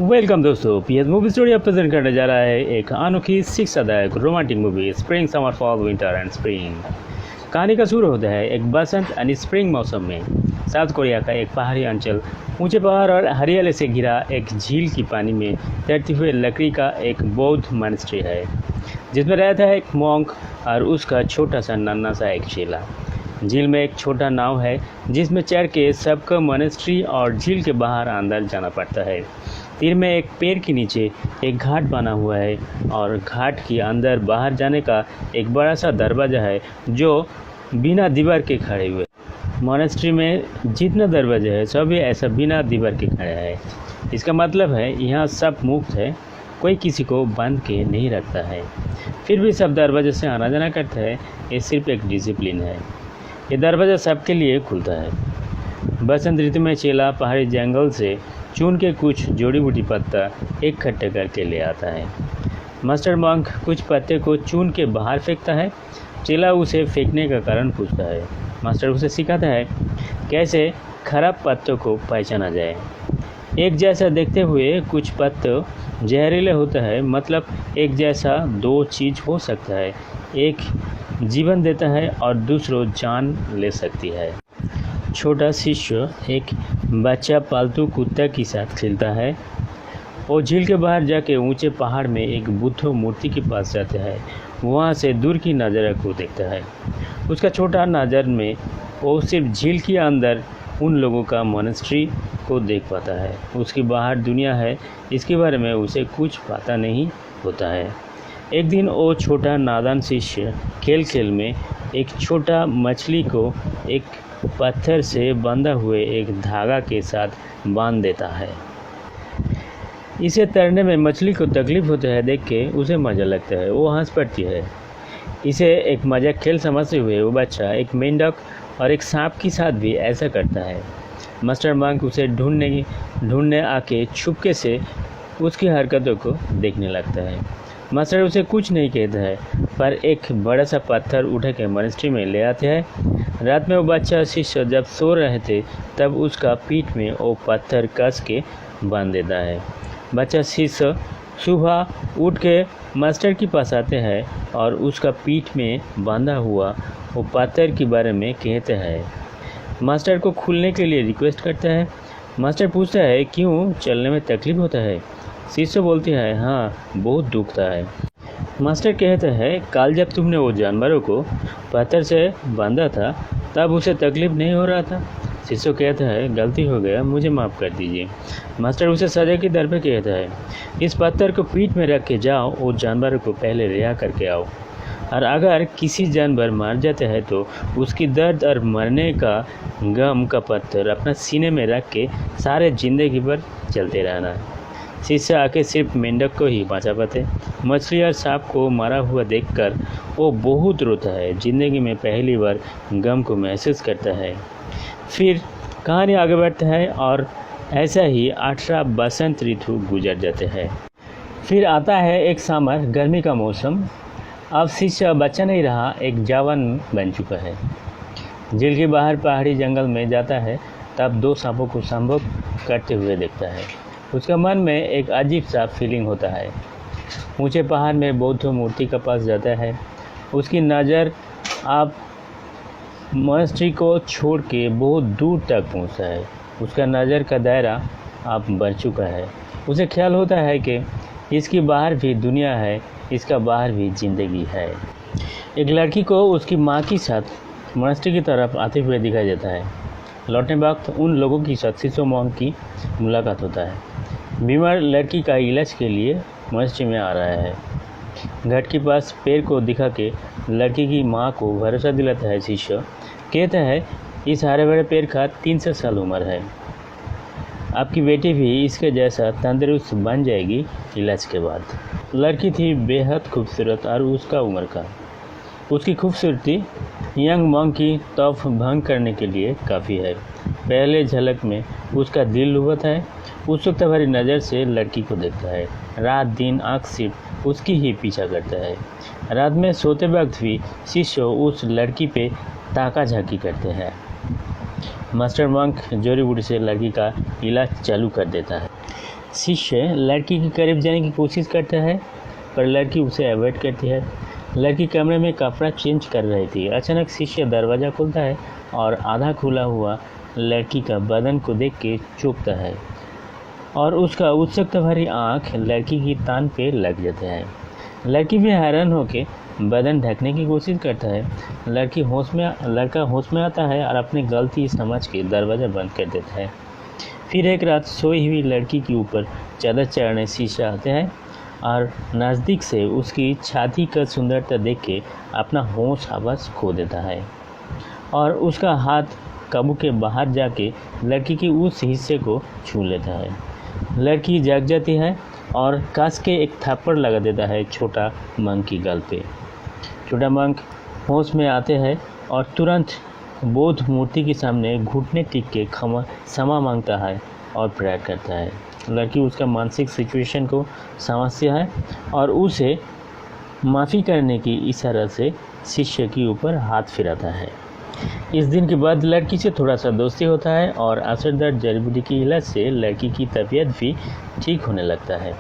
Welcome दोस्तों, PS movie studio present करने जा रहा है एक अनोखी शिक्षादायक romantic movie spring summer fall winter and spring. कहानी का शुरू होता है एक बसंत यानी स्प्रिंग मौसम में। साउथ कोरिया का एक पहाड़ी अंचल ऊंचे पहाड़ और हरियाली से घिरा एक झील की पानी में तैरते हुए लकड़ी का एक बौद्ध मॉनेस्ट्री है, जिसमें रहता है एक मॉन्क और उसका छोटा सा नन्हा सा एक चेला। झील में एक छोटा नाव है जिसमें चढ़ के सबको मॉनेस्ट्री और झील के बाहर अंदर जाना पड़ता है। तीर में एक पेड़ के नीचे एक घाट बना हुआ है और घाट के अंदर बाहर जाने का एक बड़ा सा दरवाज़ा है जो बिना दीवार के खड़े हुए। मॉनेस्ट्री में जितना दरवाजा है सभी ऐसा बिना दीवार के खड़े है। इसका मतलब है यहाँ सब मुफ्त है, कोई किसी को बांध के नहीं रखता है। फिर भी सब दरवाजे से आना जाना करता है, ये सिर्फ एक डिसिप्लिन है। ये दरवाज़ा सबके लिए खुलता है। बसंत ऋतु में चेला पहाड़ी जंगल से चुन के कुछ जड़ी बूटी पत्ता इकट्ठे करके ले आता है। मास्टर मॉन्क कुछ पत्ते को चुन के बाहर फेंकता है। चेला उसे फेंकने का कारण पूछता है। मास्टर उसे सिखाता है कैसे खराब पत्तों को पहचाना जाए। एक जैसा देखते हुए कुछ पत्ते जहरीले होता है, मतलब एक जैसा दो चीज़ हो सकता है, एक जीवन देता है और दूसरों जान ले सकती है। छोटा शिष्य एक बच्चा पालतू कुत्ता के साथ खेलता है। वो झील के बाहर जाके ऊंचे पहाड़ में एक बुद्ध मूर्ति के पास जाता है। वहाँ से दूर की नज़ारे को देखता है। उसका छोटा नज़र में वो सिर्फ झील के अंदर उन लोगों का मॉनेस्ट्री को देख पाता है। उसकी बाहर दुनिया है, इसके बारे में उसे कुछ पता नहीं होता है। एक दिन वो छोटा नादान शिष्य खेल खेल में एक छोटा मछली को एक पत्थर से बंधा हुए एक धागा के साथ बांध देता है। इसे तैरने में मछली को तकलीफ होता है देख के उसे मज़ा लगता है, वो हंस पड़ती है। इसे एक मजाक खेल समझते हुए वो बच्चा एक मेंढक और एक सांप के साथ भी ऐसा करता है। मास्टर मॉन्क उसे ढूंढने आके छुपके से उसकी हरकतों को देखने लगता है। मास्टर उसे कुछ नहीं कहता है, पर एक बड़ा सा पत्थर उठा के मॉनेस्ट्री में ले आते हैं। रात में वो बच्चा शिष्य जब सो रहे थे तब उसका पीठ में वो पत्थर कस के बांध देता है। बच्चा शिष्य सुबह उठ के मास्टर के पास आते हैं और उसका पीठ में बांधा हुआ वो पत्थर के बारे में कहते हैं। मास्टर को खुलने के लिए रिक्वेस्ट करता है। मास्टर पूछता है क्यों, चलने में तकलीफ होता है? शिष्य बोलती है हाँ, बहुत दुखता है। मास्टर कहते हैं कल जब तुमने वो जानवरों को पत्थर से बांधा था तब उसे तकलीफ नहीं हो रहा था। शिष्य कहता है गलती हो गया, मुझे माफ़ कर दीजिए। मास्टर उसे सजा के दर पे कहता है इस पत्थर को पीठ में रख के जाओ और जानवरों को पहले रिहा करके आओ, और अगर किसी जानवर मार जाता है तो उसकी दर्द और मरने का गम का पत्थर अपना सीने में रख के सारे ज़िंदगी भर चलते रहना। शिष्य आके सिर्फ मेंढक को ही बचा पाते। मछली और सांप को मारा हुआ देखकर वो बहुत रोता है, ज़िंदगी में पहली बार गम को महसूस करता है। फिर कहानी आगे बढ़ता है और ऐसा ही 18 बसंत ऋतु गुजर जाते हैं। फिर आता है एक समर गर्मी का मौसम। अब शिष्य बच्चा नहीं रहा, एक जवान बन चुका है। झील के बाहर पहाड़ी जंगल में जाता है तब दो सांपों को संभोग करते हुए देखता है। उसका मन में एक अजीब सा फीलिंग होता है। ऊंचे पहाड़ में बौद्ध मूर्ति के पास जाता है। उसकी नज़र अब मॉनेस्ट्री को छोड़ के बहुत दूर तक पहुंचता है। उसका नज़र का दायरा अब बढ़ चुका है। उसे ख्याल होता है कि इसके बाहर भी दुनिया है, इसका बाहर भी ज़िंदगी है। एक लड़की को उसकी माँ के साथ मॉनेस्ट्री की तरफ आते हुए दिखाई देता है। लौटने वक्त उन लोगों के साथ शिष्य मॉन्क की मुलाकात होता है। बीमार लड़की का इलाज के लिए मॉनेस्ट्री में आ रहा है। घाट के पास पेड़ को दिखा के लड़की की माँ को भरोसा दिलाता है। शिष्य कहता है इस हरे भरे पेड़ का 300 साल उम्र है, आपकी बेटी भी इसके जैसा तंदुरुस्त बन जाएगी इलाज के बाद। लड़की थी बेहद खूबसूरत और उसका उम्र का। उसकी खूबसूरती यंग मॉन्क की तौफ भंग करने के लिए काफ़ी है। पहले झलक में उसका दिल लुभाता है। उत्सुकता भरी नज़र से लड़की को देखता है। रात दिन आँख सिर्फ उसकी ही पीछा करता है। रात में सोते वक्त भी शिष्य उस लड़की पे ताका झाकी करते हैं। मास्टर मंक जड़ी बूटी से लड़की का इलाज चालू कर देता है। शिष्य लड़की के करीब जाने की कोशिश करता है पर लड़की उसे अवॉइड करती है। लड़की कमरे में कपड़ा चेंज कर रही थी। अचानक शिष्य दरवाज़ा खोलता है और आधा खुला हुआ लड़की का बदन को देख के चौंकता है और उसका उत्सुकता भरी आँख लड़की की तान पे लग जाता है। लड़की भी हैरान होकर बदन ढकने की कोशिश करता है। लड़का होश में आता है और अपनी गलती समझ के दरवाज़ा बंद कर देता है। फिर एक रात सोई हुई लड़की के ऊपर चादर चढ़ने शिष्य आते हैं और नज़दीक से उसकी छाती का सुंदरता देख के अपना होश हवास खो देता है और उसका हाथ काबू के बाहर जाके लड़की के उस हिस्से को छू लेता है। लड़की जाग जाती है और कस के एक थप्पड़ लगा देता है छोटा मंक की गाल पे। छोटा मंक होश में आते हैं और तुरंत बौद्ध मूर्ति के सामने घुटने टेक के क्षमा मांगता है और प्रेयर करता है। लड़की उसका मानसिक सिचुएशन को समझती है और उसे माफ़ी करने की इशारा से शिष्य के ऊपर हाथ फिराता है। इस दिन के बाद लड़की से थोड़ा सा दोस्ती होता है और असरदार जड़ी बूटी की इलाज से लड़की की तबीयत भी ठीक होने लगता है,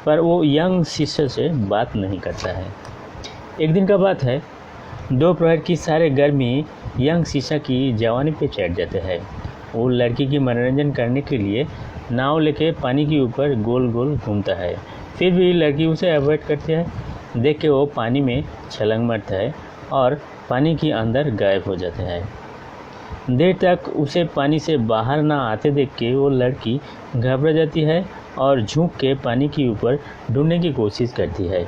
पर वो यंग शिष्य से बात नहीं करता है। एक दिन का बात है, दोपहर की सारे गर्मी यंग शिष्य की जवानी पे चढ़ जाते हैं। वो लड़की की मनोरंजन करने के लिए नाव लेके पानी के ऊपर गोल गोल घूमता है, फिर भी लड़की उसे अवॉइड करती है। देख के वो पानी में छलांग मारता है और पानी के अंदर गायब हो जाता है। देर तक उसे पानी से बाहर ना आते देख के वो लड़की घबरा जाती है और झुक के पानी के ऊपर ढूंढने की कोशिश करती है।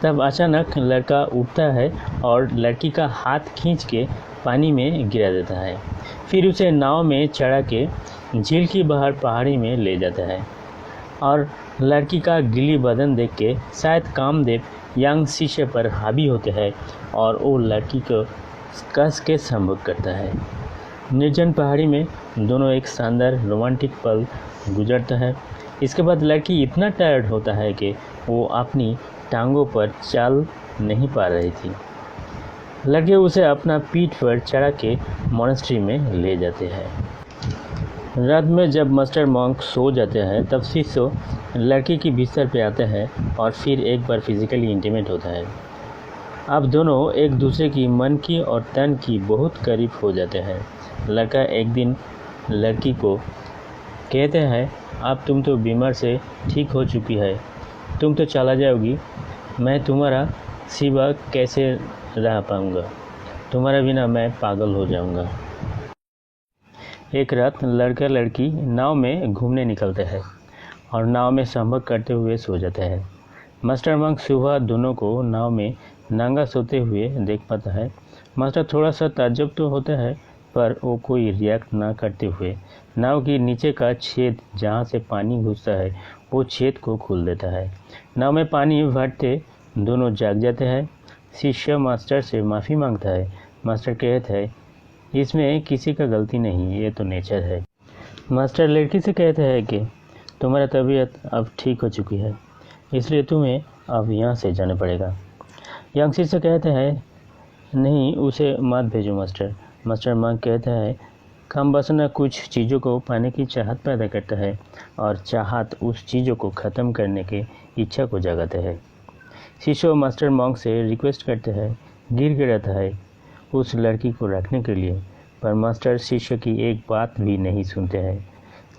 तब अचानक लड़का उठता है और लड़की का हाथ खींच के पानी में गिरा देता है। फिर उसे नाव में चढ़ा के झील की बाहर पहाड़ी में ले जाता है और लड़की का गीली बदन देख के शायद कामदेव यंग शिष्य पर हावी होते हैं और वो लड़की को कस के संभोग करता है। निर्जन पहाड़ी में दोनों एक शानदार रोमांटिक पल गुजरता है। इसके बाद लड़की इतना टायर्ड होता है कि वो अपनी टांगों पर चल नहीं पा रही थी। लड़के उसे अपना पीठ पर चढ़ा के मोनेस्ट्री में ले जाते हैं। रात में जब मास्टर मंक सो जाते हैं तब शिष्य लड़की की बिस्तर पे आते हैं और फिर एक बार फिजिकली इंटीमेट होता है। अब दोनों एक दूसरे की मन की और तन की बहुत करीब हो जाते हैं। लड़का एक दिन लड़की को कहते हैं, अब तुम तो बीमार से ठीक हो चुकी है, तुम तो चला जाओगी, मैं तुम्हारा सिवा कैसे रह पाऊँगा, तुम्हारे बिना मैं पागल हो जाऊँगा। एक रात लड़का लड़की नाव में घूमने निकलते हैं और नाव में संभोग करते हुए सो जाते हैं। मास्टर मंक सुबह दोनों को नाव में नंगा सोते हुए देख पाता है। मास्टर थोड़ा सा ताज्जुब तो होता है, पर वो कोई रिएक्ट ना करते हुए नाव के नीचे का छेद जहाँ से पानी घुसता है वो छेद को खोल देता है। नाव में पानी भरते दोनों जाग जाते हैं। शिष्य मास्टर से माफ़ी मांगता है। मास्टर कहता है, इसमें किसी का गलती नहीं, ये तो नेचर है। मास्टर लड़की से कहता है कि तुम्हारा तबीयत अब ठीक हो चुकी है, इसलिए तुम्हें अब यहाँ से जाना पड़ेगा। यंग शिष्य कहते हैं, नहीं, उसे मत भेजो मास्टर। मास्टर मंक कहता है, कम वासना कुछ चीज़ों को पाने की चाहत पैदा करता है और चाहत उस चीज़ों को ख़त्म करने की इच्छा को जगाता है। शिष्य मास्टर मंक से रिक्वेस्ट करते हैं, गिर गिराता है उस लड़की को रखने के लिए, पर मास्टर शिष्य की एक बात भी नहीं सुनते हैं।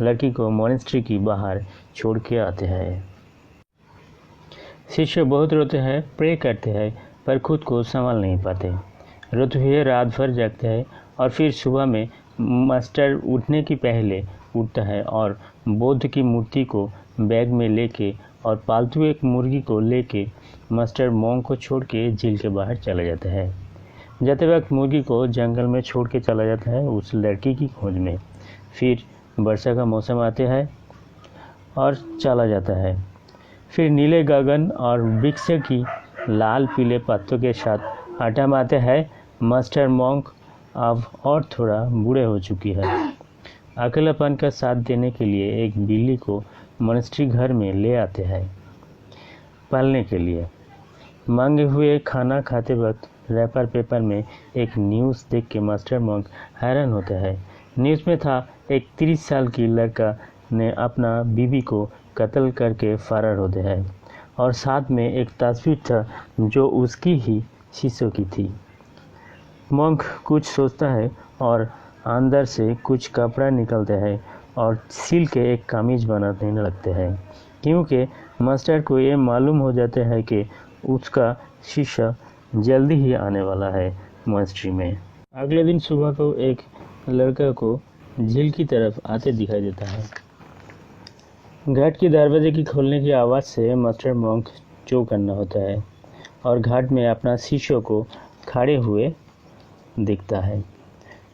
लड़की को मोनेस्ट्री की बाहर छोड़ के आते हैं। शिष्य बहुत रोते हैं, प्रे करते हैं, पर खुद को संभाल नहीं पाते। रोते हुए रात भर जागते हैं और फिर सुबह में मास्टर उठने की पहले उठता है और बौद्ध की मूर्ति को बैग में लेके और पालतू एक मुर्गी को लेके मास्टर मोंग को छोड़ के झील के बाहर चला जाता है। जाते वक्त मुर्गी को जंगल में छोड़ के चला जाता है उस लड़की की खोज में। फिर वर्षा का मौसम आते हैं और चला जाता है। फिर नीले गगन और वृक्ष की लाल पीले पत्तों के साथ आटा मारते हैं। मास्टर मोंक अब और थोड़ा बूढ़े हो चुकी है। अकेलापन का साथ देने के लिए एक बिल्ली को मोनेस्ट्री घर में ले आते हैं पालने के लिए। मांगे हुए खाना खाते वक्त रैपर पेपर में एक न्यूज़ देख के मास्टर मोंक हैरान होता है। न्यूज़ में था एक 30 साल की लड़का ने अपना बीवी को कत्ल करके फरार होते हैं और साथ में एक तस्वीर था जो उसकी ही शीशों की थी। मॉन्क कुछ सोचता है और अंदर से कुछ कपड़ा निकलते हैं और सिल के एक कमीज बनाने लगते हैं, क्योंकि मास्टर को ये मालूम हो जाता है कि उसका शीशा जल्दी ही आने वाला है मॉन्स्ट्री में। अगले दिन सुबह को एक लड़का को झील की तरफ आते दिखाई देता है। घाट की दरवाजे की खोलने की आवाज़ से मास्टर मॉन्क चौंक करना होता है और घाट में अपना शीशों को खड़े हुए दिखता है।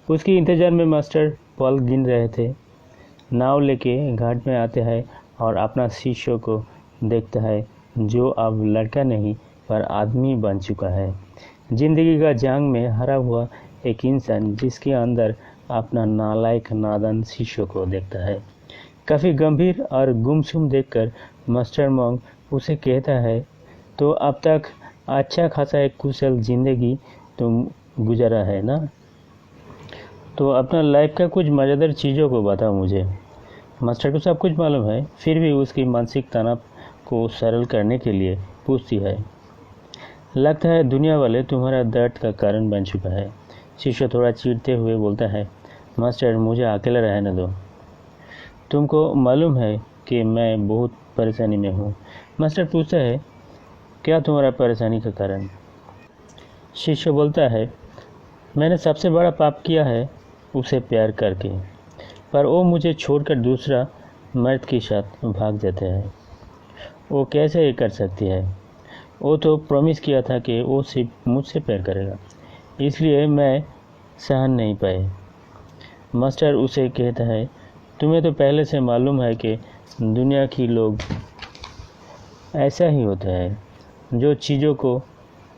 उसकी इंतज़ार में मास्टर पल गिन रहे थे। नाव लेके घाट में आते हैं और अपना शीशों को देखता है, जो अब लड़का नहीं पर आदमी बन चुका है। ज़िंदगी का जंग में हारा हुआ एक इंसान जिसके अंदर अपना नालायक नादान शीशों को देखता है। काफ़ी गंभीर और गुमसुम देखकर मास्टर मॉन्क उसे कहता है, तो अब तक अच्छा खासा एक कुशल ज़िंदगी तुम गुजारा है ना, तो अपना लाइफ का कुछ मज़ेदार चीज़ों को बताओ मुझे। मास्टर को सब कुछ मालूम है, फिर भी उसकी मानसिक तनाव को सरल करने के लिए पूछती है, लगता है दुनिया वाले तुम्हारा दर्द का कारण बन चुका है। शिष्य थोड़ा चिढ़ते हुए बोलता है, मास्टर मुझे अकेला रहने दो, तुमको मालूम है कि मैं बहुत परेशानी में हूँ। मास्टर पूछता है, क्या तुम्हारा परेशानी का कारण? शिष्य बोलता है, मैंने सबसे बड़ा पाप किया है उसे प्यार करके, पर वो मुझे छोड़कर दूसरा मर्द के साथ भाग जाते हैं। वो कैसे ये कर सकती है? वो तो प्रॉमिस किया था कि वो सिर्फ मुझसे प्यार करेगा, इसलिए मैं सहन नहीं पाए। मास्टर उसे कहता है, तुम्हें तो पहले से मालूम है कि दुनिया की लोग ऐसा ही होता है। जो चीज़ों को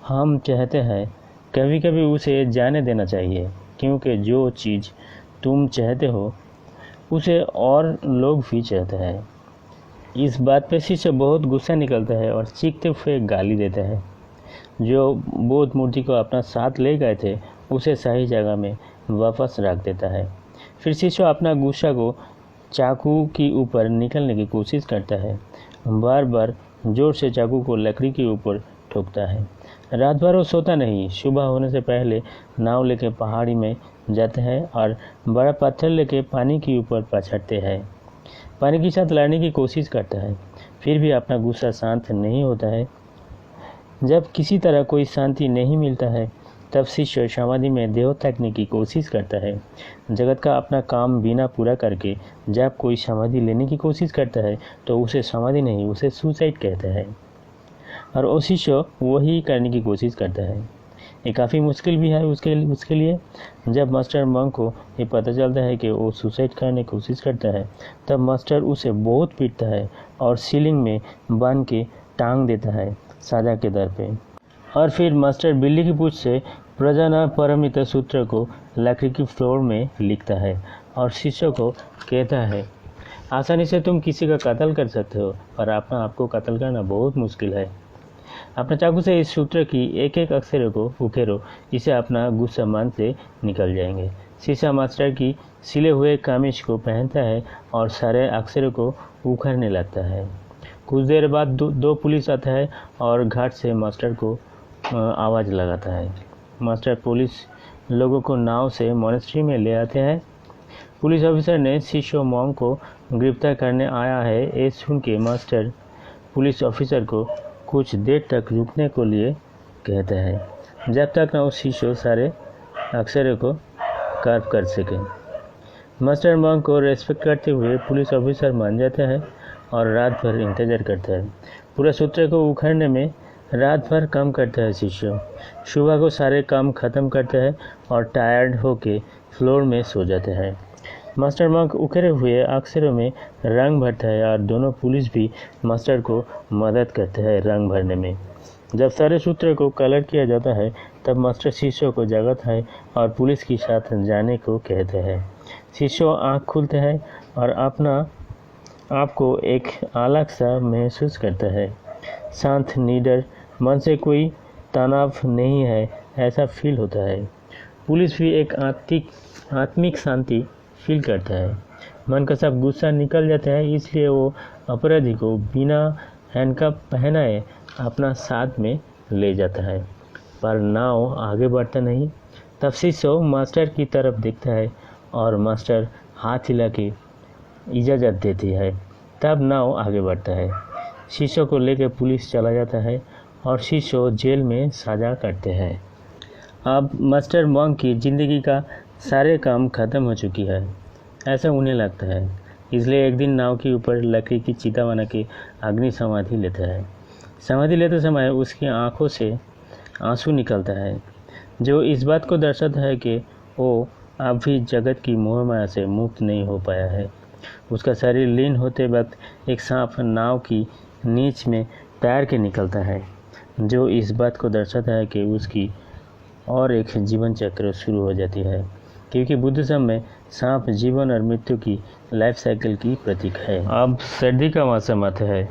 हम चाहते हैं कभी कभी उसे जाने देना चाहिए, क्योंकि जो चीज़ तुम चाहते हो उसे और लोग भी चाहते हैं। इस बात पे शिष्य बहुत गुस्सा निकलता है और चीखते हुए गाली देता है। जो बौद्ध मूर्ति को अपना साथ ले गए थे उसे सही जगह में वापस रख देता है। फिर शिष्य अपना गुस्सा को चाकू के ऊपर निकलने की कोशिश करता है। बार बार जोर से चाकू को लकड़ी के ऊपर ठोकता है। रात भर वो सोता नहीं। सुबह होने से पहले नाव लेके पहाड़ी में जाते हैं और बड़ा पत्थर लेके पानी के ऊपर पछाड़ते हैं। पानी के साथ लड़ने की कोशिश करता है, फिर भी अपना गुस्सा शांत नहीं होता है। जब किसी तरह कोई शांति नहीं मिलता है तब शिष्य समाधि में देह त्यागने की कोशिश करता है। जगत का अपना काम बिना पूरा करके जब कोई समाधि लेने की कोशिश करता है तो उसे समाधि नहीं, उसे सुसाइड कहते हैं, और वो शिष्य वही करने की कोशिश करता है। ये काफ़ी मुश्किल भी है उसके लिए। जब मास्टर मंक को ये पता चलता है कि वो सुसाइड करने की कोशिश करता है तब मास्टर उसे बहुत पीटता है और सीलिंग में बांध के टांग देता है सजा के दर पे। और फिर मास्टर बिल्ली की पूंछ से प्रजाना परमिता सूत्र को लकड़ी की फ्लोर में लिखता है और शिष्य को कहता है, आसानी से तुम किसी का कत्ल कर सकते हो पर अपना आपको कत्ल करना बहुत मुश्किल है। अपने चाकू से इस सूत्र की एक एक अक्षर को उखेरो, इसे अपना गुस्सा मन से निकल जाएंगे। शीशा मास्टर की सिले हुए कमीज को पहनता है और सारे अक्षरों को उखड़ने लगता है। कुछ देर बाद दो पुलिस आता है और घाट से मास्टर को आवाज़ लगाता है। मास्टर पुलिस लोगों को नाव से मॉनेस्ट्री में ले आते हैं। पुलिस ऑफिसर ने शिष्य मॉन्क को गिरफ्तार करने आया है ये सुन के मास्टर पुलिस ऑफिसर को कुछ देर तक रुकने को लिए कहता है जब तक ना वो शिष्य सारे अक्षरों को कार्व कर सके। मास्टर मॉन्क को रेस्पेक्ट करते हुए पुलिस ऑफिसर मान जाता है और रात भर इंतज़ार करता है। पूरा सूत्र को उखाड़ने में रात भर काम करता है शिष्य। सुबह को सारे काम ख़त्म करता है और टायर्ड होके फ्लोर में सो जाते हैं। मास्टर मॉन्क उखड़े हुए अक्षरों में रंग भरता है और दोनों पुलिस भी मास्टर को मदद करते हैं रंग भरने में। जब सारे सूत्र को कलर किया जाता है तब मास्टर शिष्यों को जगाता है और पुलिस के साथ जाने को कहते हैं। शिष्य आँख खुलते हैं और अपना आपको एक अलग सा महसूस करता है। शांत, निडर, मन से कोई तनाव नहीं है ऐसा फील होता है। पुलिस भी एक आत्मिक शांति फील करता है। मन का सब गुस्सा निकल जाता है, इसलिए वो अपराधी को बिना हैंडकफ पहनाए अपना साथ में ले जाता है। पर नाव आगे बढ़ता नहीं। तब शिष्य मास्टर की तरफ देखता है और मास्टर हाथ हिला के इजाज़त देती है। तब नाव आगे बढ़ता है। शिष्य को लेकर पुलिस चला जाता है और शिष्य जेल में सजा काटते हैं। अब मास्टर मोंक की ज़िंदगी का सारे काम ख़त्म हो चुकी है, ऐसा उन्हें लगता है। इसलिए एक दिन नाव के ऊपर लकड़ी की चिता बना के अग्नि समाधि लेता है। समाधि लेते समय उसकी आंखों से आंसू निकलता है, जो इस बात को दर्शाता है कि वो अब भी जगत की मोह माया से मुक्त नहीं हो पाया है। उसका शरीर लीन होते वक्त एक सांप नाव की नीच में तैर के निकलता है, जो इस बात को दर्शाता है कि उसकी और एक जीवन चक्र शुरू हो जाती है, क्योंकि बुद्धिज्म में सांप जीवन और मृत्यु की लाइफ साइकिल की प्रतीक है। अब सर्दी का मौसम आता है।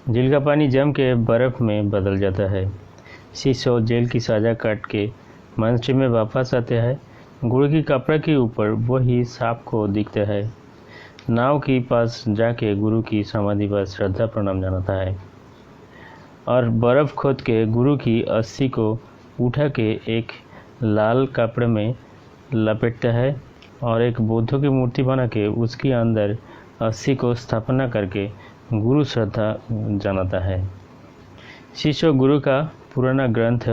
झील का पानी जम के बर्फ़ में बदल जाता है। शिष्य जेल की सजा काट के मंच में वापस आते हैं। गुरु की कपड़े के ऊपर वही सांप को दिखता है। नाव के पास जाके गुरु की समाधि पर श्रद्धा प्रणाम जनाता है और बर्फ़ खोद के गुरु की अस्थि को उठा के एक लाल कपड़े में लपेटता है और एक बुद्ध की मूर्ति बना के उसके अंदर अस्थि को स्थापना करके गुरु श्रद्धा जनाता है। शिष्य गुरु का पुराना ग्रंथ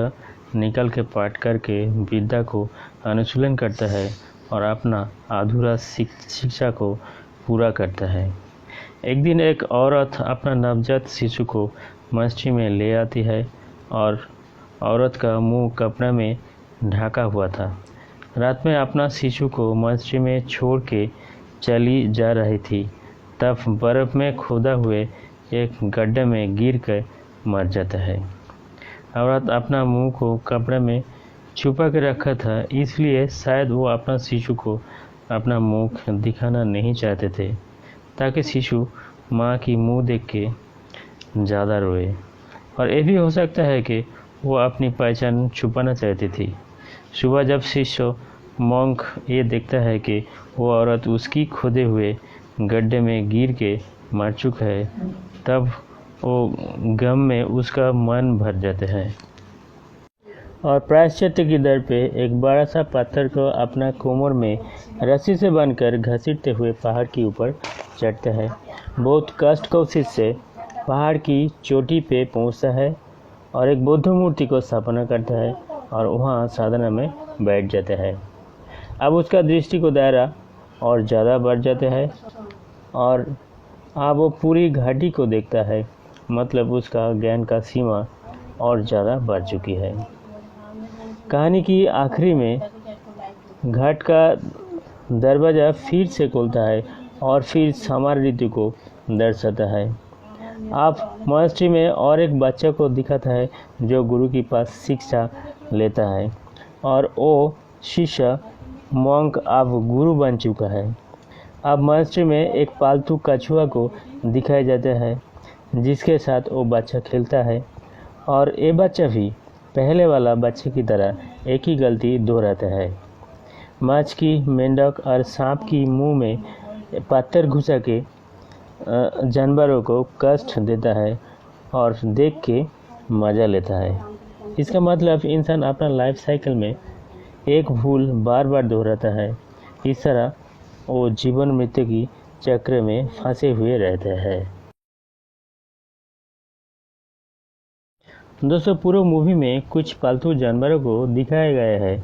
निकाल के पाठ करके विद्या को अनुशीलन करता है और अपना अधूरा शिक्षा को पूरा करता है। एक दिन एक औरत अपना नवजात शिशु को मस्जिद में ले आती है और औरत का मुंह कपड़े में ढका हुआ था। रात में अपना शिशु को मस्जिद में छोड़ के चली जा रही थी, तब बर्फ़ में खोदा हुए एक गड्ढे में गिर कर मर जाता है। औरत अपना मुंह को कपड़े में छुपा के रखा था, इसलिए शायद वो अपना शिशु को अपना मुंह दिखाना नहीं चाहते थे, ताकि शिशु माँ की मुंह देख के ज़्यादा रोए। और ये भी हो सकता है कि वो अपनी पहचान छुपाना चाहती थी। सुबह जब शिष्य मोंक ये देखता है कि वो औरत उसकी खोदे हुए गड्ढे में गिर के मर चुका है, तब वो गम में उसका मन भर जाता है और प्रायश्चित की दर पे एक बड़ा सा पत्थर को अपना कोमर में रस्सी से बांधकर घसीटते हुए पहाड़ के ऊपर चढ़ता है। बहुत कष्ट कोशिश से पहाड़ की चोटी पे पहुंचता है और एक बुद्ध मूर्ति को स्थापना करता है और वहां साधना में बैठ जाता है। अब उसका दृष्टि को दायरा और ज़्यादा बढ़ जाता है और अब वो पूरी घाटी को देखता है, मतलब उसका ज्ञान का सीमा और ज़्यादा बढ़ चुकी है। कहानी की आखिरी में घाट का दरवाज़ा फिर से खुलता है और फिर समार ऋतु को दर्शाता है। आप मॉनेस्ट्री में और एक बच्चा को दिखाता है जो गुरु के पास शिक्षा लेता है और वो शिष्य मोंक अब गुरु बन चुका है। अब मॉनेस्ट्री में एक पालतू कछुआ को दिखाया जाता है जिसके साथ वो बच्चा खेलता है और ये बच्चा भी पहले वाला बच्चे की तरह एक ही गलती दोहराता है। मछली, मेंढक और सांप की मुंह में पत्थर घुसा के जानवरों को कष्ट देता है और देख के मज़ा लेता है। इसका मतलब इंसान अपना लाइफ साइकिल में एक भूल बार बार दोहराता है। इस तरह वो जीवन मृत्यु की चक्र में फंसे हुए रहते हैं। दोस्तों, पूरे मूवी में कुछ पालतू जानवरों को दिखाया गया है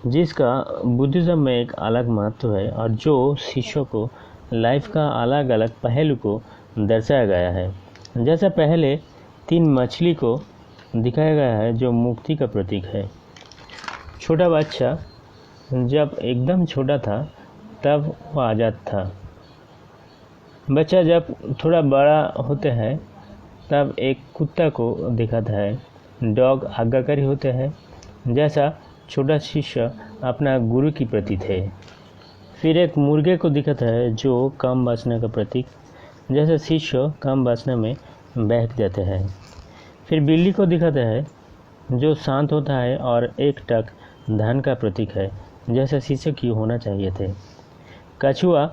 जिसका बुद्धिज़्म में एक अलग महत्व है और जो शिष्यों को लाइफ का अलग अलग पहलू को दर्शाया गया है। जैसा पहले 3 मछली को दिखाया गया है जो मुक्ति का प्रतीक है। छोटा बच्चा जब एकदम छोटा था तब वो आज़ाद था। बच्चा जब थोड़ा बड़ा होता है तब एक कुत्ता को दिखाता है। डॉग आज्ञाकारी होते हैं, जैसा छोटा शिष्य अपना गुरु की प्रति थे। फिर एक मुर्गे को दिखाता है जो काम वासना का प्रतीक, जैसे शिष्य काम वासना में बहक जाते हैं। फिर बिल्ली को दिखाता है जो शांत होता है और एक टक धन का प्रतीक है, जैसे शिष्य की होना चाहिए थे। कछुआ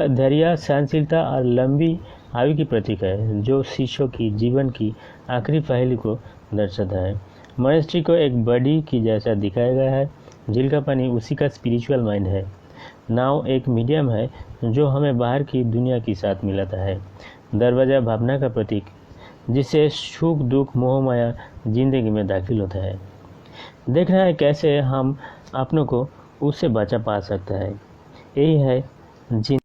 धैर्य, सहनशीलता और लंबी आयु की प्रतीक है, जो शिष्यों की जीवन की आखिरी पहलू को दर्शाता है। मॉनेस्ट्री को एक बॉडी की जैसा दिखाया गया है। झील का पानी उसी का स्पिरिचुअल माइंड है। नाव एक मीडियम है जो हमें बाहर की दुनिया के साथ मिलाता है। दरवाज़ा भावना का प्रतीक, जिससे सुख दुख मोह माया जिंदगी में दाखिल होता है। देखना है कैसे हम अपनों को उससे बचा पा सकता है। यही है